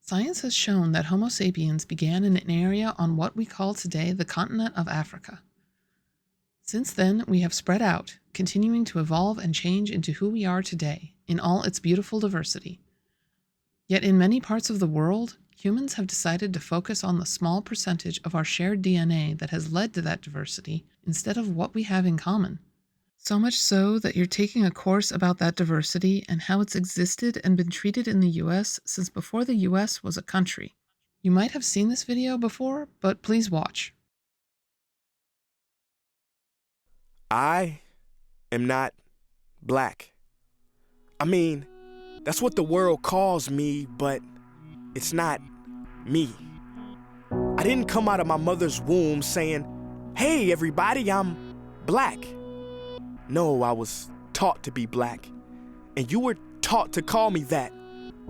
Science has shown that Homo sapiens began in an area on what we call today the continent of Africa. Since then, we have spread out, continuing to evolve and change into who we are today, in all its beautiful diversity. Yet in many parts of the world, humans have decided to focus on the small percentage of our shared DNA that has led to that diversity instead of what we have in common. So much so that you're taking a course about that diversity and how it's existed and been treated in the US since before the US was a country. You might have seen this video before, but please watch. I am not black. I mean, that's what the world calls me, but it's not me. I didn't come out of my mother's womb saying, "Hey everybody, I'm black." No, I was taught to be black, and you were taught to call me that,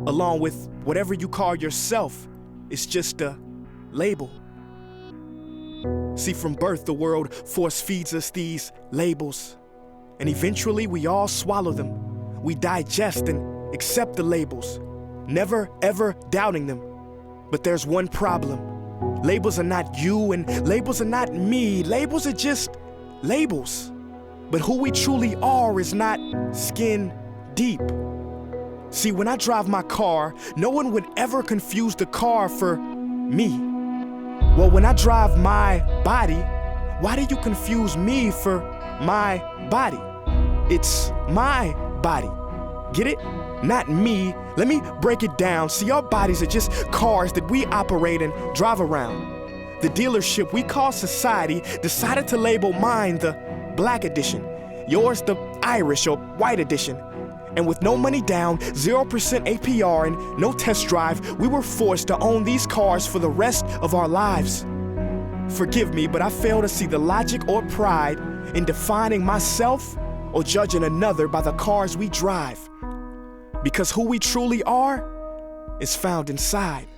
along with whatever you call yourself. It's just a label. See, from birth, the world force feeds us these labels, and eventually we all swallow them. We digest and accept the labels, never ever doubting them. But there's one problem. Labels are not you, and labels are not me. Labels are just labels. But who we truly are is not skin deep. See, when I drive my car, no one would ever confuse the car for me. Well, when I drive my body, why do you confuse me for my body? It's my body. Get it? Not me. Let me break it down. See, our bodies are just cars that we operate and drive around. The dealership we call society decided to label mine the Black edition, yours the Irish or White edition. And with no money down, 0% APR, and no test drive, we were forced to own these cars for the rest of our lives. Forgive me, but I fail to see the logic or pride in defining myself or judging another by the cars we drive. Because who we truly are is found inside.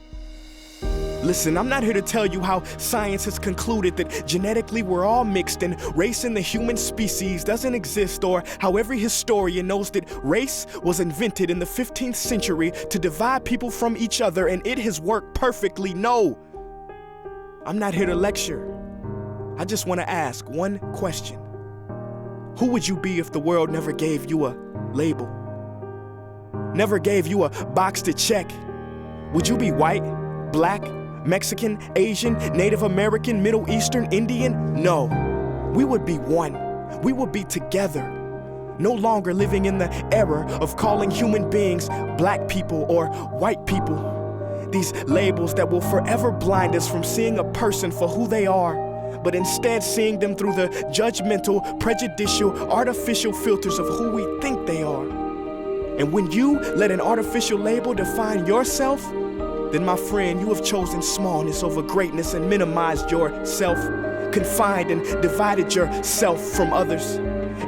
Listen, I'm not here to tell you how science has concluded that genetically we're all mixed and race in the human species doesn't exist, or how every historian knows that race was invented in the 15th century to divide people from each other and it has worked perfectly. No, I'm not here to lecture. I just want to ask one question. Who would you be if the world never gave you a label? Never gave you a box to check? Would you be white, black, Mexican, Asian, Native American, Middle Eastern, Indian? No, we would be one. We would be together. No longer living in the era of calling human beings black people or white people. These labels that will forever blind us from seeing a person for who they are, but instead seeing them through the judgmental, prejudicial, artificial filters of who we think they are. And when you let an artificial label define yourself, then my friend, you have chosen smallness over greatness and minimized yourself, confined and divided yourself from others.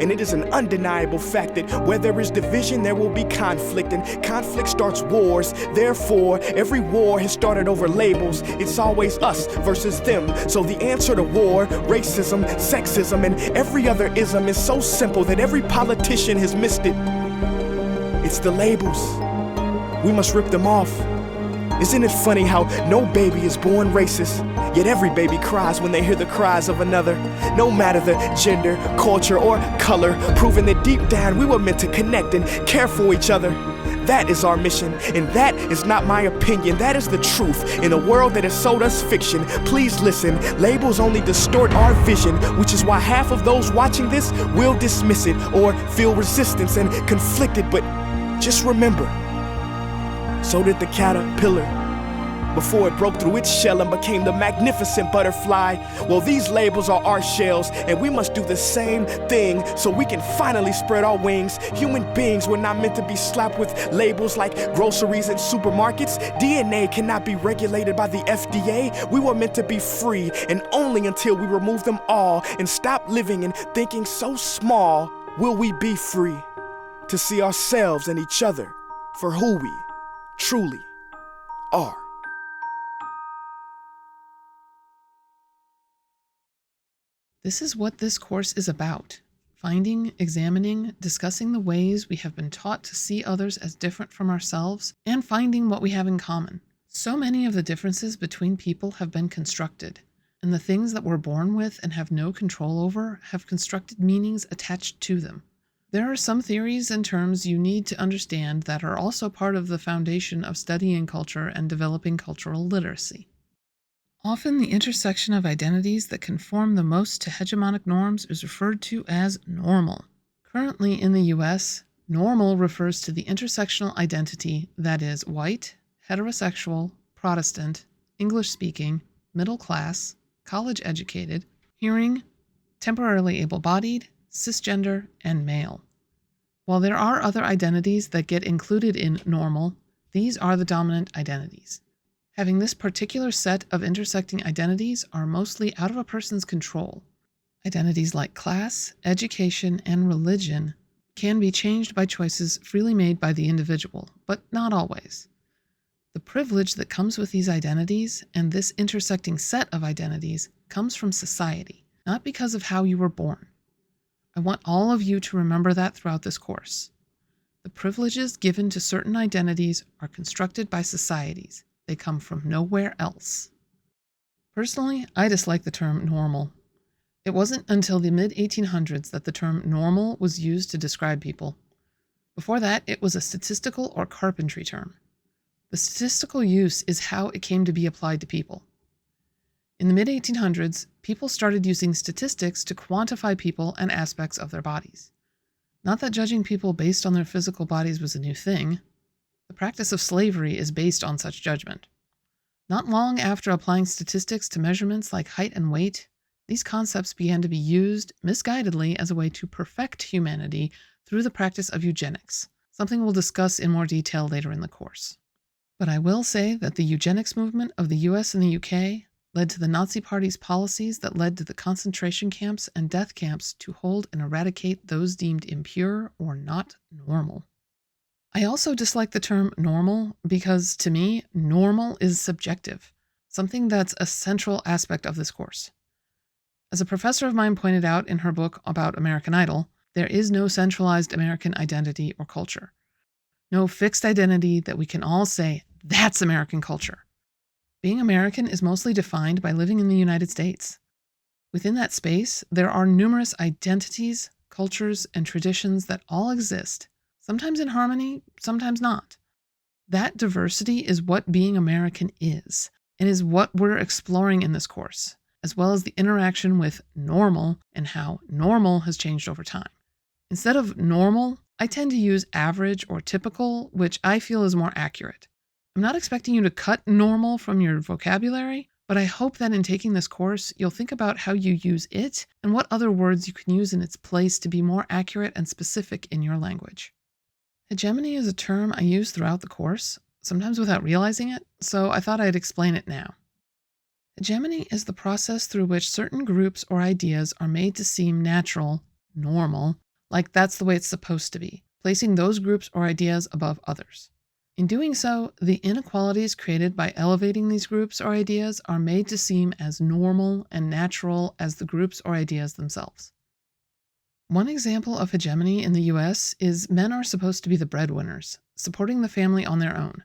And it is an undeniable fact that where there is division, there will be conflict, and conflict starts wars. Therefore, every war has started over labels. It's always us versus them. So the answer to war, racism, sexism, and every other ism is so simple that every politician has missed it. It's the labels. We must rip them off. Isn't it funny how no baby is born racist, yet every baby cries when they hear the cries of another, no matter the gender, culture, or color, proving that deep down we were meant to connect and care for each other. That is our mission, and that is not my opinion. That is the truth in a world that has sold us fiction. Please listen, labels only distort our vision, which is why half of those watching this will dismiss it or feel resistance and conflicted. But just remember, so did the caterpillar before it broke through its shell and became the magnificent butterfly. Well, these labels are our shells, and we must do the same thing so we can finally spread our wings. Human beings were not meant to be slapped with labels like groceries and supermarkets. DNA cannot be regulated by the FDA. We were meant to be free, and only until we remove them all and stop living and thinking so small will we be free to see ourselves and each other for who we truly are. This is what this course is about. Finding, examining, discussing the ways we have been taught to see others as different from ourselves, and finding what we have in common, So many of the differences between people have been constructed, and the things that we're born with and have no control over have constructed meanings attached to them. There are some theories and terms you need to understand that are also part of the foundation of studying culture and developing cultural literacy. Often the intersection of identities that conform the most to hegemonic norms is referred to as normal. Currently in the US, normal refers to the intersectional identity that is white, heterosexual, Protestant, English-speaking, middle class, college-educated, hearing, temporarily able-bodied, cisgender, and male. While there are other identities that get included in normal, these are the dominant identities. Having this particular set of intersecting identities are mostly out of a person's control. Identities like class, education, and religion can be changed by choices freely made by the individual, but not always. The privilege that comes with these identities and this intersecting set of identities comes from society, not because of how you were born. I want all of you to remember that throughout this course. The privileges given to certain identities are constructed by societies. They come from nowhere else. Personally, I dislike the term normal. It wasn't until the mid-1800s that the term normal was used to describe people. Before that, it was a statistical or carpentry term. The statistical use is how it came to be applied to people. In the mid-1800s, people started using statistics to quantify people and aspects of their bodies. Not that judging people based on their physical bodies was a new thing. The practice of slavery is based on such judgment. Not long after applying statistics to measurements like height and weight, these concepts began to be used misguidedly as a way to perfect humanity through the practice of eugenics, something we'll discuss in more detail later in the course. But I will say that the eugenics movement of the US and the UK led to the Nazi Party's policies that led to the concentration camps and death camps to hold and eradicate those deemed impure or not normal. I also dislike the term normal because, to me, normal is subjective, something that's a central aspect of this course. As a professor of mine pointed out in her book about American Idol, there is no centralized American identity or culture. No fixed identity that we can all say, that's American culture. Being American is mostly defined by living in the United States. Within that space, there are numerous identities, cultures, and traditions that all exist, sometimes in harmony, sometimes not. That diversity is what being American is, and is what we're exploring in this course, as well as the interaction with normal and how normal has changed over time. Instead of normal, I tend to use average or typical, which I feel is more accurate. I'm not expecting you to cut normal from your vocabulary, but I hope that in taking this course, you'll think about how you use it and what other words you can use in its place to be more accurate and specific in your language. Hegemony is a term I use throughout the course, sometimes without realizing it, so I thought I'd explain it now. Hegemony is the process through which certain groups or ideas are made to seem natural, normal, like that's the way it's supposed to be, placing those groups or ideas above others. In doing so, the inequalities created by elevating these groups or ideas are made to seem as normal and natural as the groups or ideas themselves. One example of hegemony in the US is men are supposed to be the breadwinners, supporting the family on their own.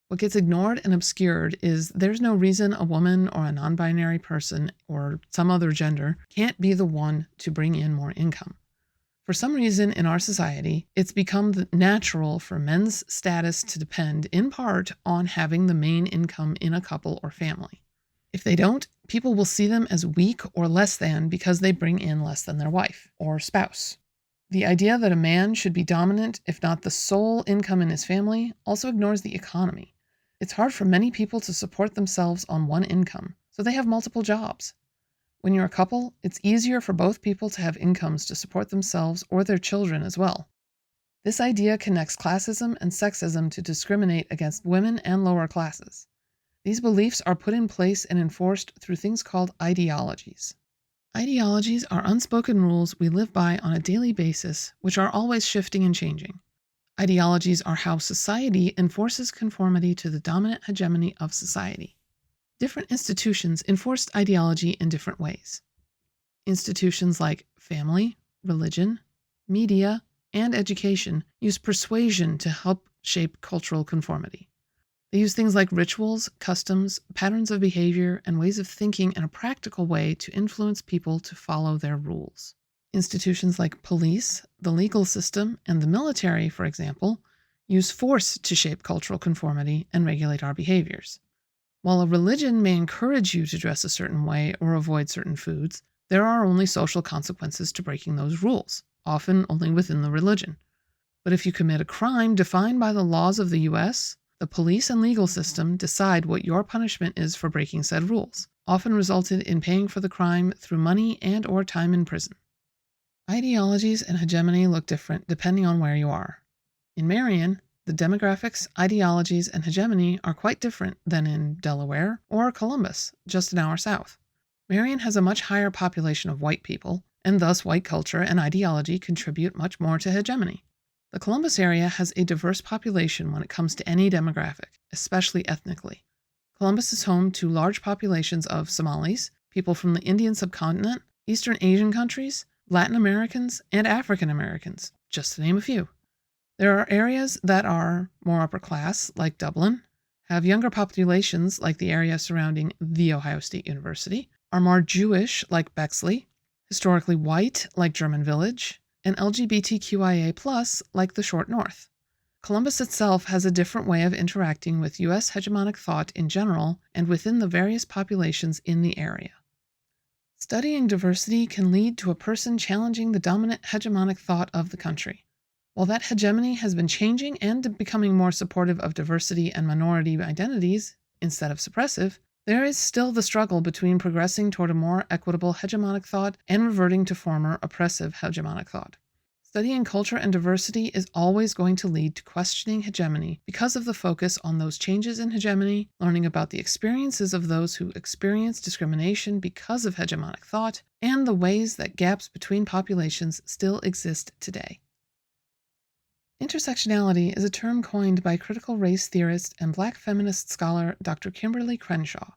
What gets ignored and obscured is there's no reason a woman or a non-binary person or some other gender can't be the one to bring in more income. For some reason in our society, it's become natural for men's status to depend in part on having the main income in a couple or family. If they don't, people will see them as weak or less than because they bring in less than their wife or spouse. The idea that a man should be dominant, if not the sole income in his family, also ignores the economy. It's hard for many people to support themselves on one income, so they have multiple jobs. When you're a couple, it's easier for both people to have incomes to support themselves or their children as well. This idea connects classism and sexism to discriminate against women and lower classes. These beliefs are put in place and enforced through things called ideologies. Ideologies are unspoken rules we live by on a daily basis, which are always shifting and changing. Ideologies are how society enforces conformity to the dominant hegemony of society. Different institutions enforced ideology in different ways. Institutions like family, religion, media, and education use persuasion to help shape cultural conformity. They use things like rituals, customs, patterns of behavior, and ways of thinking in a practical way to influence people to follow their rules. Institutions like police, the legal system, and the military, for example, use force to shape cultural conformity and regulate our behaviors. While a religion may encourage you to dress a certain way or avoid certain foods, there are only social consequences to breaking those rules, often only within the religion. But if you commit a crime defined by the laws of the US, the police and legal system decide what your punishment is for breaking said rules, often resulted in paying for the crime through money and/or time in prison. Ideologies and hegemony look different depending on where you are. In Marion, the demographics, ideologies, and hegemony are quite different than in Delaware or Columbus, just an hour south. Marion has a much higher population of white people, and thus white culture and ideology contribute much more to hegemony. The Columbus area has a diverse population when it comes to any demographic, especially ethnically. Columbus is home to large populations of Somalis, people from the Indian subcontinent, Eastern Asian countries, Latin Americans, and African Americans, just to name a few. There are areas that are more upper class, like Dublin, have younger populations, like the area surrounding The Ohio State University, are more Jewish, like Bexley, historically white, like German Village, and LGBTQIA+, like the Short North. Columbus itself has a different way of interacting with U.S. hegemonic thought in general and within the various populations in the area. Studying diversity can lead to a person challenging the dominant hegemonic thought of the country. While that hegemony has been changing and becoming more supportive of diversity and minority identities instead of suppressive, there is still the struggle between progressing toward a more equitable hegemonic thought and reverting to former oppressive hegemonic thought. Studying culture and diversity is always going to lead to questioning hegemony because of the focus on those changes in hegemony, learning about the experiences of those who experience discrimination because of hegemonic thought, and the ways that gaps between populations still exist today. Intersectionality is a term coined by critical race theorist and Black feminist scholar Dr. Kimberly Crenshaw.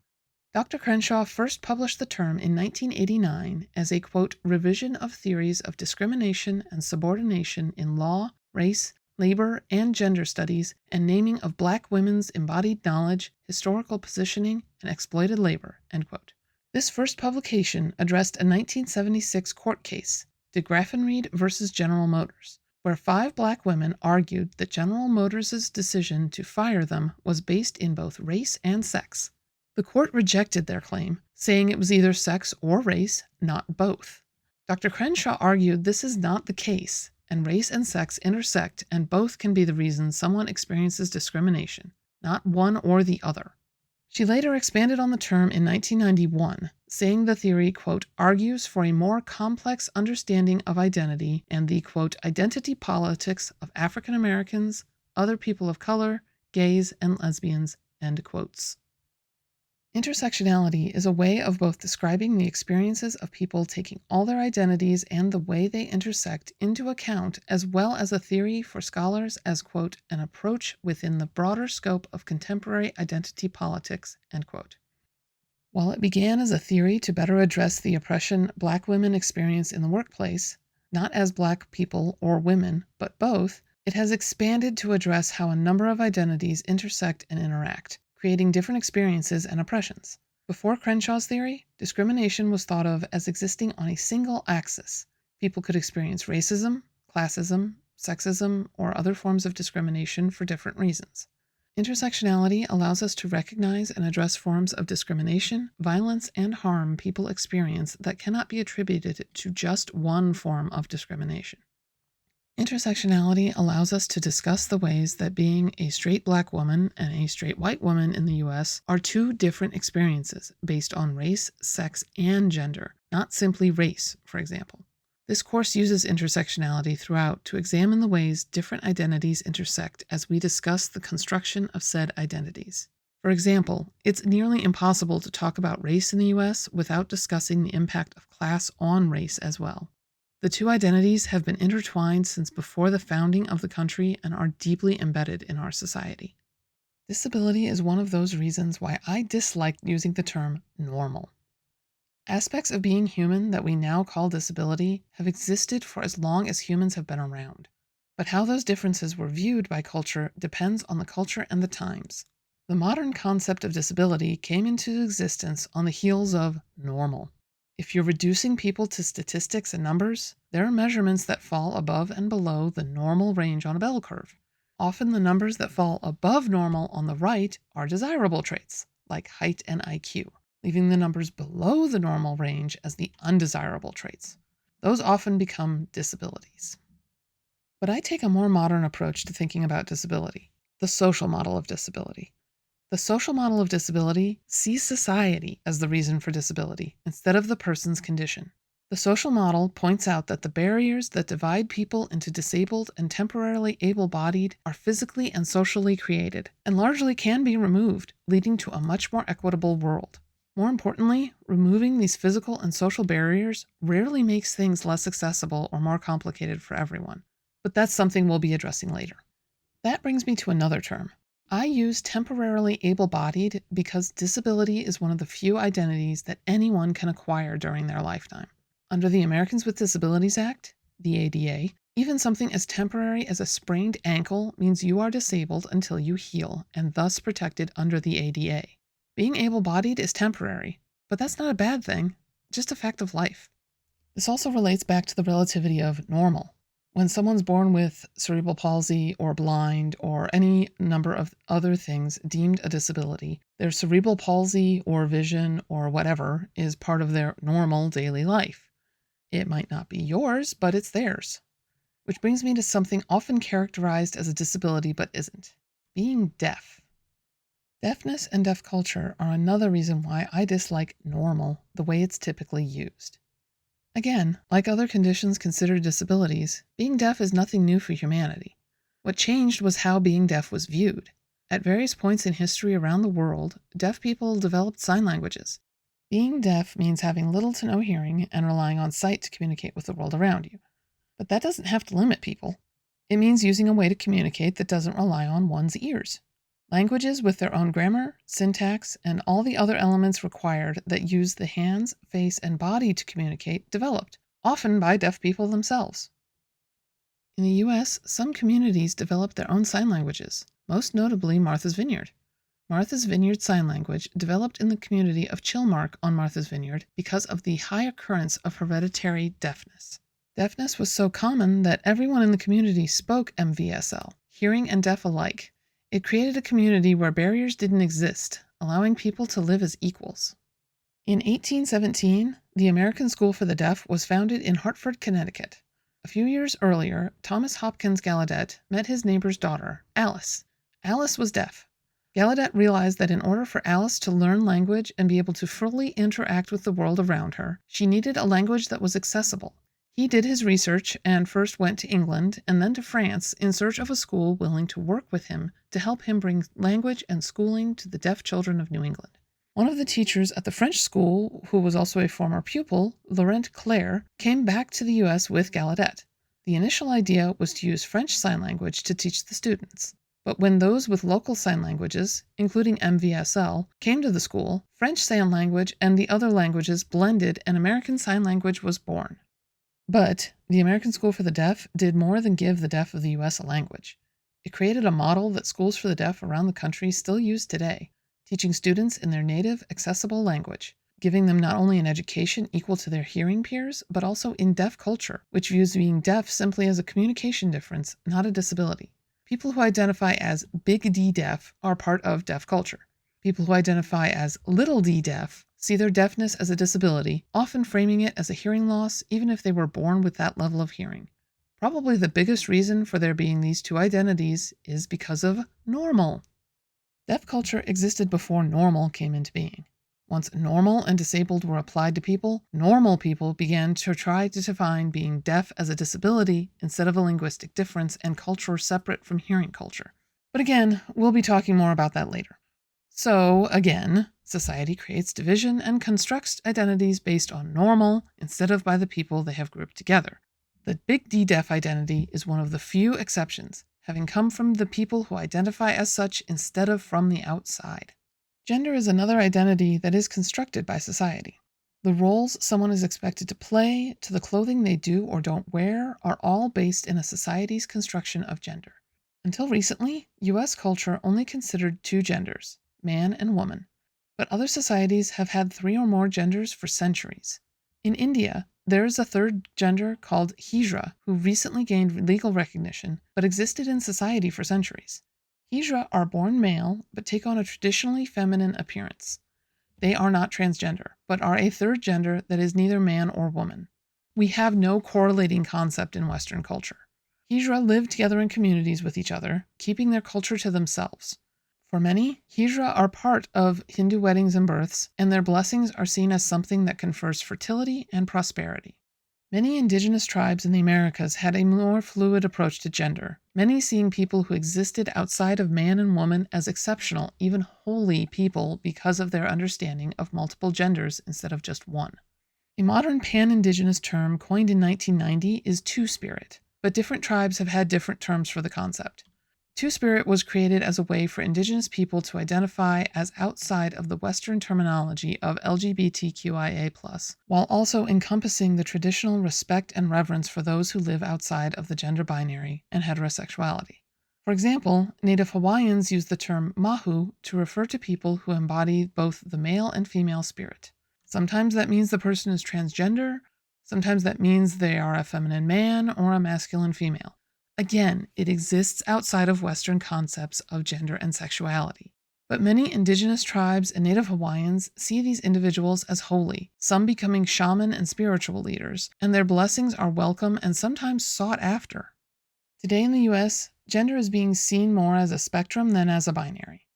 Dr. Crenshaw first published the term in 1989 as a, quote, revision of theories of discrimination and subordination in law, race, labor, and gender studies, and naming of Black women's embodied knowledge, historical positioning, and exploited labor, end quote. This first publication addressed a 1976 court case, De Graffenried versus General Motors, where 5 Black women argued that General Motors' decision to fire them was based in both race and sex. The court rejected their claim, saying it was either sex or race, not both. Dr. Crenshaw argued this is not the case, and race and sex intersect, and both can be the reason someone experiences discrimination, not one or the other. She later expanded on the term in 1991, saying the theory, quote, argues for a more complex understanding of identity and the, quote, identity politics of African Americans, other people of color, gays, and lesbians, end quotes. Intersectionality is a way of both describing the experiences of people taking all their identities and the way they intersect into account, as well as a theory for scholars as, quote, an approach within the broader scope of contemporary identity politics, end quote. While it began as a theory to better address the oppression Black women experience in the workplace, not as Black people or women, but both, it has expanded to address how a number of identities intersect and interact, creating different experiences and oppressions. Before Crenshaw's theory, discrimination was thought of as existing on a single axis. People could experience racism, classism, sexism, or other forms of discrimination for different reasons. Intersectionality allows us to recognize and address forms of discrimination, violence, and harm people experience that cannot be attributed to just one form of discrimination. Intersectionality allows us to discuss the ways that being a straight Black woman and a straight white woman in the U.S. are two different experiences based on race, sex, and gender, not simply race, for example. This course uses intersectionality throughout to examine the ways different identities intersect as we discuss the construction of said identities. For example, it's nearly impossible to talk about race in the U.S. without discussing the impact of class on race as well. The two identities have been intertwined since before the founding of the country and are deeply embedded in our society. Disability is one of those reasons why I dislike using the term normal. Aspects of being human that we now call disability have existed for as long as humans have been around, but how those differences were viewed by culture depends on the culture and the times. The modern concept of disability came into existence on the heels of normal. If you're reducing people to statistics and numbers, there are measurements that fall above and below the normal range on a bell curve. Often the numbers that fall above normal on the right are desirable traits, like height and IQ, leaving the numbers below the normal range as the undesirable traits. Those often become disabilities. But I take a more modern approach to thinking about disability, the social model of disability. The social model of disability sees society as the reason for disability instead of the person's condition. The social model points out that the barriers that divide people into disabled and temporarily able-bodied are physically and socially created, and largely can be removed, leading to a much more equitable world. More importantly, removing these physical and social barriers rarely makes things less accessible or more complicated for everyone. But that's something we'll be addressing later. That brings me to another term. I use temporarily able-bodied because disability is one of the few identities that anyone can acquire during their lifetime. Under the Americans with Disabilities Act, the ADA, even something as temporary as a sprained ankle means you are disabled until you heal and thus protected under the ADA. Being able-bodied is temporary, but that's not a bad thing, just a fact of life. This also relates back to the relativity of normal. When someone's born with cerebral palsy or blind or any number of other things deemed a disability, their cerebral palsy or vision or whatever is part of their normal daily life. It might not be yours, but it's theirs. Which brings me to something often characterized as a disability but isn't: being deaf. Deafness and deaf culture are another reason why I dislike normal the way it's typically used. Again, like other conditions considered disabilities, being deaf is nothing new for humanity. What changed was how being deaf was viewed. At various points in history around the world, deaf people developed sign languages. Being deaf means having little to no hearing and relying on sight to communicate with the world around you. But that doesn't have to limit people. It means using a way to communicate that doesn't rely on one's ears. Languages with their own grammar, syntax, and all the other elements required that use the hands, face, and body to communicate developed, often by deaf people themselves. In the U.S., some communities developed their own sign languages, most notably Martha's Vineyard. Martha's Vineyard Sign Language developed in the community of Chilmark on Martha's Vineyard because of the high occurrence of hereditary deafness. Deafness was so common that everyone in the community spoke MVSL, hearing and deaf alike. It created a community where barriers didn't exist, allowing people to live as equals. In 1817, the American School for the Deaf was founded in Hartford, Connecticut. A few years earlier, Thomas Hopkins Gallaudet met his neighbor's daughter, Alice. Alice was deaf. Gallaudet realized that in order for Alice to learn language and be able to fully interact with the world around her, she needed a language that was accessible. He did his research and first went to England and then to France in search of a school willing to work with him to help him bring language and schooling to the deaf children of New England. One of the teachers at the French school, who was also a former pupil, Laurent Claire, came back to the U.S. with Gallaudet. The initial idea was to use French Sign Language to teach the students. But when those with local sign languages, including MVSL, came to the school, French Sign Language and the other languages blended and American Sign Language was born. But the American School for the Deaf did more than give the deaf of the U.S. a language. It created a model that schools for the deaf around the country still use today, teaching students in their native, accessible language, giving them not only an education equal to their hearing peers, but also in deaf culture, which views being deaf simply as a communication difference, not a disability. People who identify as big D deaf are part of deaf culture. People who identify as little d deaf see their deafness as a disability, often framing it as a hearing loss even if they were born with that level of hearing. Probably the biggest reason for there being these two identities is because of normal. Deaf culture existed before normal came into being. Once normal and disabled were applied to people, normal people began to try to define being deaf as a disability instead of a linguistic difference and culture separate from hearing culture. But again, we'll be talking more about that later. So, again, society creates division and constructs identities based on normal instead of by the people they have grouped together. The big D deaf identity is one of the few exceptions, having come from the people who identify as such instead of from the outside. Gender is another identity that is constructed by society. The roles someone is expected to play, to the clothing they do or don't wear, are all based in a society's construction of gender. Until recently, US culture only considered two genders, man and woman, but other societies have had three or more genders for centuries. In India, there is a third gender called Hijra, who recently gained legal recognition but existed in society for centuries. Hijra are born male but take on a traditionally feminine appearance. They are not transgender, but are a third gender that is neither man or woman. We have no correlating concept in Western culture. Hijra live together in communities with each other, keeping their culture to themselves. For many, Hijra are part of Hindu weddings and births, and their blessings are seen as something that confers fertility and prosperity. Many indigenous tribes in the Americas had a more fluid approach to gender, many seeing people who existed outside of man and woman as exceptional, even holy people because of their understanding of multiple genders instead of just one. A modern pan-indigenous term coined in 1990 is Two-Spirit, but different tribes have had different terms for the concept. Two-Spirit was created as a way for indigenous people to identify as outside of the Western terminology of LGBTQIA+, while also encompassing the traditional respect and reverence for those who live outside of the gender binary and heterosexuality. For example, Native Hawaiians use the term mahu to refer to people who embody both the male and female spirit. Sometimes that means the person is transgender, sometimes that means they are a feminine man or a masculine female. Again, it exists outside of Western concepts of gender and sexuality. But many indigenous tribes and Native Hawaiians see these individuals as holy, some becoming shaman and spiritual leaders, and their blessings are welcome and sometimes sought after. Today in the US, gender is being seen more as a spectrum than as a binary.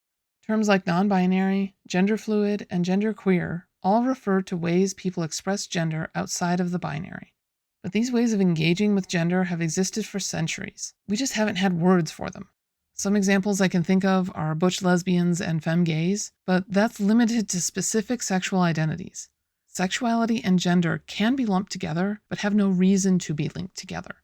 Terms like non-binary, gender fluid, and genderqueer all refer to ways people express gender outside of the binary. But these ways of engaging with gender have existed for centuries. We just haven't had words for them. Some examples I can think of are butch lesbians and femme gays, but that's limited to specific sexual identities. Sexuality and gender can be lumped together, but have no reason to be linked together.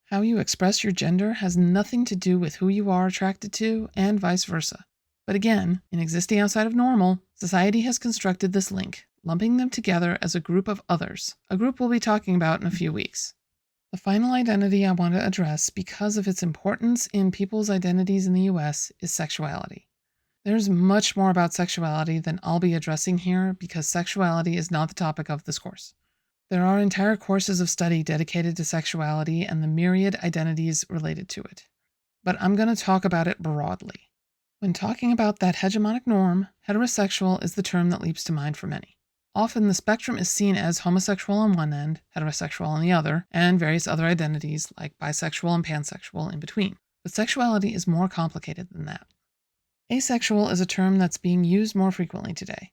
How you express your gender has nothing to do with who you are attracted to, and vice versa. But again, in existing outside of normal, society has constructed this link, lumping them together as a group of others, a group we'll be talking about in a few weeks. The final identity I want to address because of its importance in people's identities in the US is sexuality. There's much more about sexuality than I'll be addressing here because sexuality is not the topic of this course. There are entire courses of study dedicated to sexuality and the myriad identities related to it. But I'm going to talk about it broadly. When talking about that hegemonic norm, heterosexual is the term that leaps to mind for many. Often the spectrum is seen as homosexual on one end, heterosexual on the other, and various other identities like bisexual and pansexual in between. But sexuality is more complicated than that. Asexual is a term that's being used more frequently today.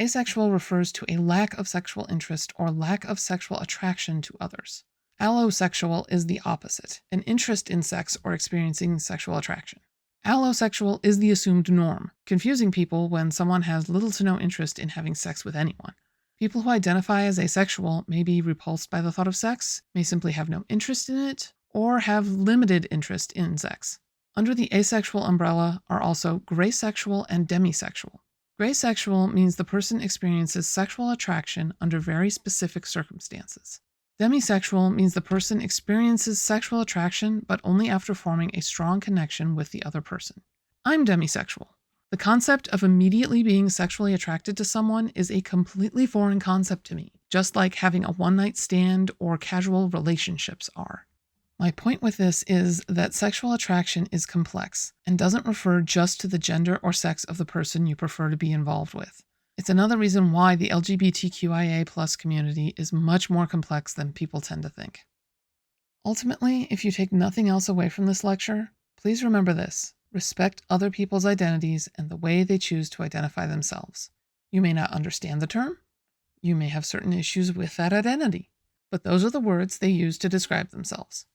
Asexual refers to a lack of sexual interest or lack of sexual attraction to others. Allosexual is the opposite, an interest in sex or experiencing sexual attraction. Allosexual is the assumed norm, confusing people when someone has little to no interest in having sex with anyone. People who identify as asexual may be repulsed by the thought of sex, may simply have no interest in it, or have limited interest in sex. Under the asexual umbrella are also graysexual and demisexual. Graysexual means the person experiences sexual attraction under very specific circumstances. Demisexual means the person experiences sexual attraction, but only after forming a strong connection with the other person. I'm demisexual. The concept of immediately being sexually attracted to someone is a completely foreign concept to me, just like having a one-night stand or casual relationships are. My point with this is that sexual attraction is complex and doesn't refer just to the gender or sex of the person you prefer to be involved with. It's another reason why the LGBTQIA+ community is much more complex than people tend to think. Ultimately, if you take nothing else away from this lecture, please remember this: respect other people's identities and the way they choose to identify themselves. You may not understand the term, you may have certain issues with that identity, but those are the words they use to describe themselves.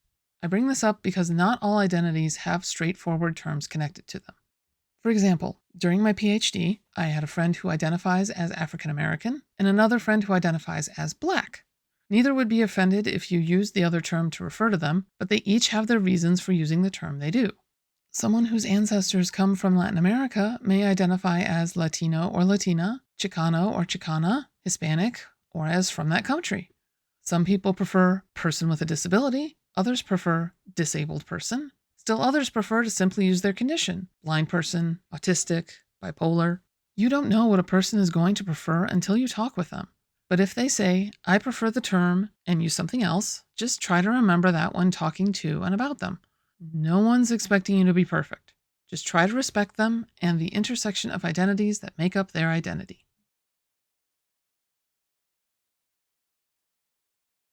I bring this up because not all identities have straightforward terms connected to them. For example, during my PhD, I had a friend who identifies as African American and another friend who identifies as Black. Neither would be offended if you used the other term to refer to them, but they each have their reasons for using the term they do. Someone whose ancestors come from Latin America may identify as Latino or Latina, Chicano or Chicana, Hispanic, or as from that country. Some people prefer person with a disability, others prefer disabled person, Still others prefer to simply use their condition: blind person, autistic, bipolar. You don't know what a person is going to prefer until you talk with them. But if they say, I prefer the term, and use something else, just try to remember that when talking to and about them. No one's expecting you to be perfect. Just try to respect them and the intersection of identities that make up their identity.